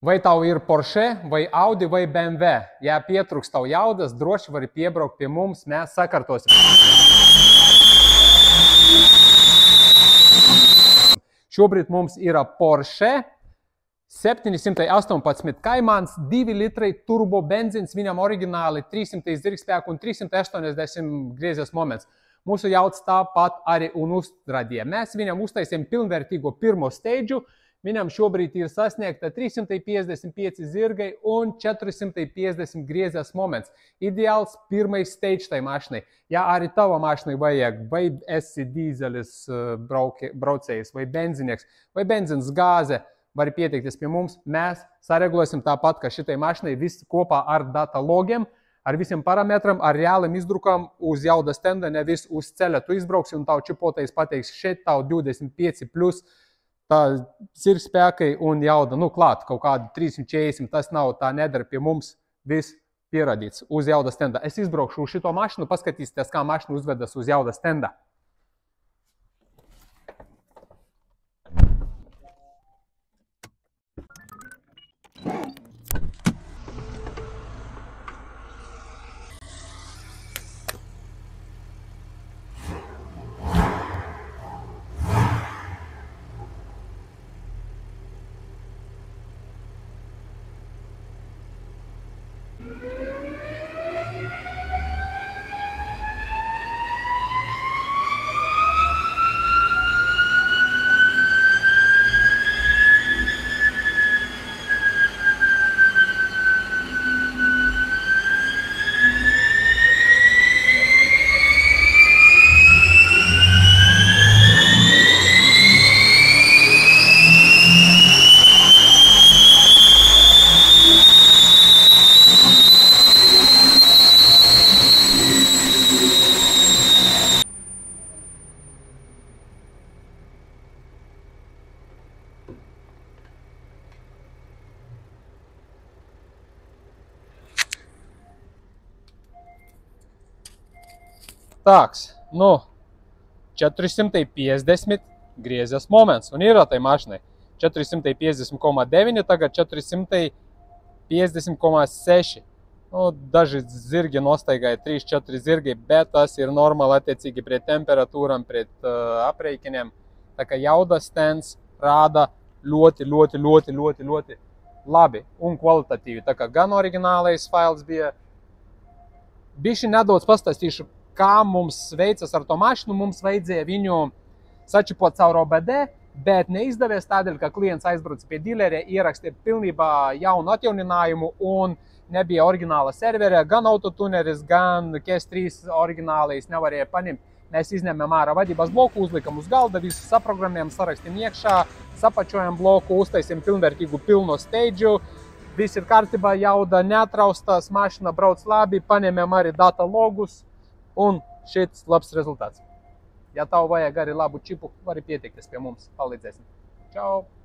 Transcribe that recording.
Vai tau ir Porsche, vai Audi, vai BMW. Ja pietrūks tau jaudas, droši vari piebraukt pie mums, mēs sakārtosim. Šobrīd mums ir Porsche 718 Caimans, 2 litrai turbo benzins, viņam oriģināli 300 zirgspēku un 380 griezies moments. Mūsu jauds tāpat arī un uzrādīja. Mēs viņam uztaisījām pilnvērtīgo pirmo steidžu. Viņam šobrīd ir sasniegta 355 zirgai un 450 griezies moments. Ideāls pirmais steidžs tai mašinai. Ja arī tava mašinai vajag, vai esi dīzelis braucējs, vai benzinieks, vai benzins gāze, vari pieteikties pie mums. Mēs saregulēsim tāpat, ka šitai mašinai viss kopā ar datalogiem, ar visiem parametram, ar reālim izdrukam uz jauda stenda, nevis uz ceļa. Tu izbrauksi un tavu čipotais pateiks, šeit tavu 25 plus tā sirgspēkai un jauda, klāt kaut kādu 340, tas nav, tā nedara pie mums, viss pierādīts uz jauda stenda. Es izbraukšu uz šito mašinu, paskatīsieties, kā mašina uzvedas uz jauda stenda. Tāks, 450 griezies moments, un ir tai mašinai 450,9, tagad 450,6. Daži zirgi nostaigāja 3-4 zirgi, bet tas ir normāli attiecīgi pret temperatūram, pret aprēķiniem. Tā kā jauda stends rāda ļoti labi un kvalitatīvi. Tā kā gan oriģinālais fails bija. Bišķi nedaudz pastāstīšu, kā mums veicas ar to mašinu. Mums vajadzēja viņu sačipot caur OBD, bet neizdevies tādēļ, ka klients aizbrauca pie dīlerē, ierakstīja pilnībā jaunu atjauninājumu un nebija oriģināla serverē. Gan autotuneris, gan KS3 oriģinālais nevarēja paņemt. Mēs izņemam ārā vadības bloku, uzlikam uz galda, visu saprogrammējam, sarakstim iekšā, sapačojam bloku, uztaisim pilnvērtīgu pilno steidžu. Viss ir kārtībā, jauda neatraustas, mašina brauc labi, paņemam arī data logus un šeit labs rezultāts. Ja tev vajag arī labu čipu, vari pieteikties pie mums, palīdzēsim. Čau!